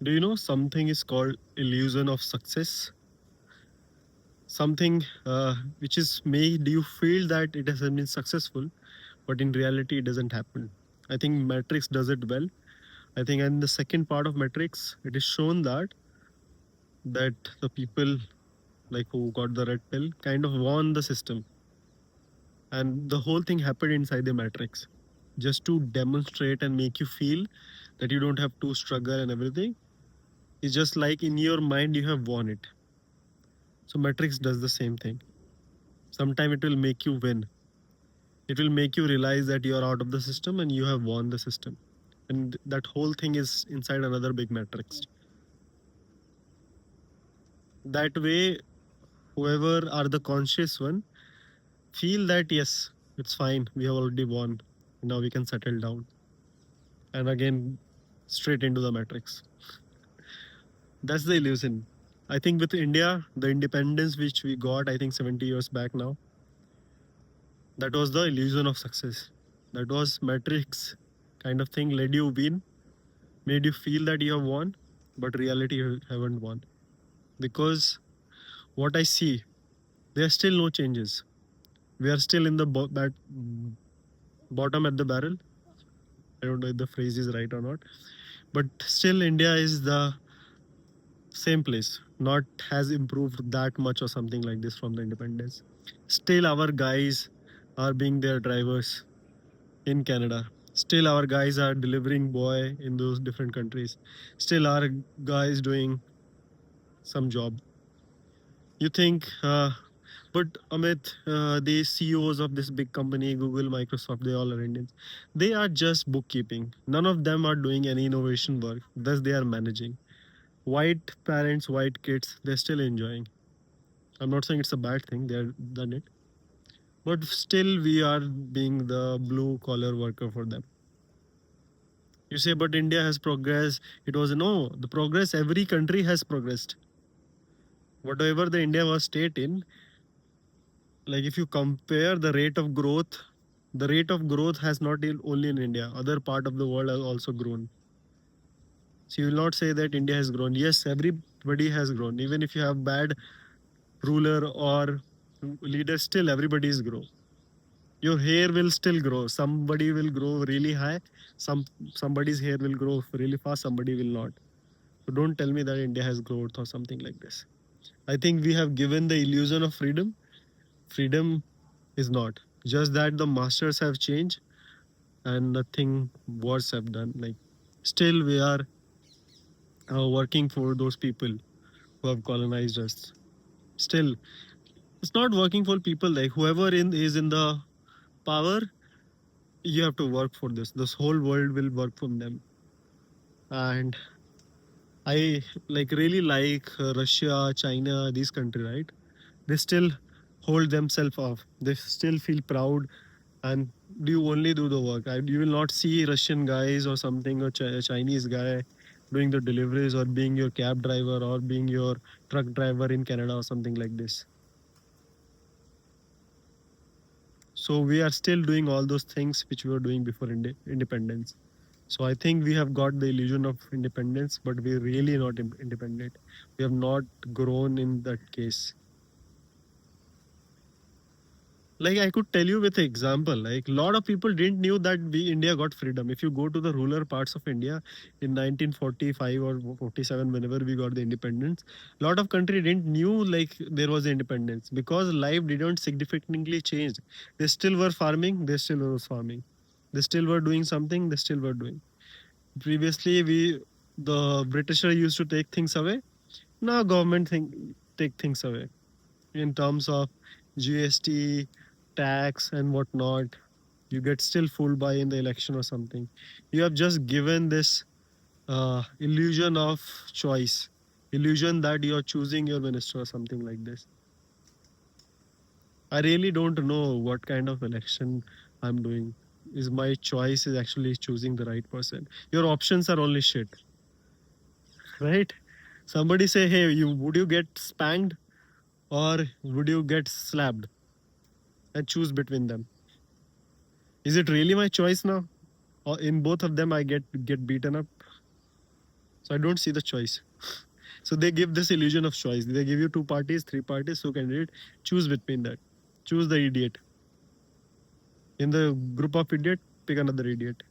Do you know something is called illusion of success? Something which is made you feel that it has been successful, but in reality, it doesn't happen. I think Matrix does it well. I think in the second part of Matrix, it is shown that the people like who got the red pill kind of won the system, and the whole thing happened inside the Matrix, just to demonstrate and make you feel that you don't have to struggle and everything. It's just like in your mind you have won it. So Matrix does the same thing. Sometime it will make you win. It will make you realize that you are out of the system and you have won the system. And that whole thing is inside another big matrix. That way, whoever are the conscious one feel that yes, it's fine. We have already won. Now we can settle down. And again, straight into the matrix. That's the illusion. I think with India, the independence which we got, I think 70 years back now, that was the illusion of success. That was matrix kind of thing, led you win, made you feel that you have won, but reality you haven't won. Because what I see, there are still no changes. We are still in the bottom at the barrel. I don't know if the phrase is right or not, but still India is the same place, not has improved that much or something like this from the independence. Still our guys are being their drivers in Canada. Still our guys are delivering boy in those different countries. Still our guys doing some job. You think, but Amit, the CEOs of this big company, Google, Microsoft, they all are Indians. They are just bookkeeping. None of them are doing any innovation work. Thus, they are managing. White parents, white kids, they're still enjoying. I'm not saying it's a bad thing. They're done it, but still we are being the blue collar worker for them. You say, but India has progressed. It was no, the progress. Every country has progressed. Whatever the India was state in, like if you compare the rate of growth has not been only in India, other part of the world has also grown. So you will not say that India has grown. Yes, everybody has grown. Even if you have bad ruler or leader, still everybody is grow. Your hair will still grow. Somebody will grow really high. Somebody's hair will grow really fast. Somebody will not. So don't tell me that India has growth or something like this. I think we have given the illusion of freedom. Freedom is not. Just that the masters have changed and nothing worse have done. Like still we are working for those people who have colonized us. Still, it's not working for people like whoever is in the power. You have to work for this. This whole world will work from them. And I like really like Russia, China, these countries, right? They still hold themselves off. They still feel proud and you only do the work. You will not see Russian guys or something or Chinese guy doing the deliveries or being your cab driver or being your truck driver in Canada or something like this. So we are still doing all those things which we were doing before independence. So I think we have got the illusion of independence, but we're really not independent. We have not grown in that case. Like I could tell you with an example, like a lot of people didn't knew that we India got freedom. If you go to the rural parts of India in 1945 or 47, whenever we got the independence, a lot of country didn't knew like there was independence because life didn't significantly change. They still were farming, they still were farming, they still were doing something, they still were doing. Previously the Britisher used to take things away. Now government take things away in terms of GST, tax, and whatnot. You get still fooled by in the election or something. You have just given this illusion of choice, illusion that you are choosing your minister or something like this. I really don't know what kind of election I'm doing. Is my choice is actually choosing the right person? Your options are only shit, right? Somebody say, hey, would you get spanked or would you get slapped? And choose between them. Is it really my choice now? Or in both of them I get beaten up? So I don't see the choice. So they give this illusion of choice. They give you 2 parties, 3 parties, so candidate. Choose between that. Choose the idiot. In the group of idiot, pick another idiot.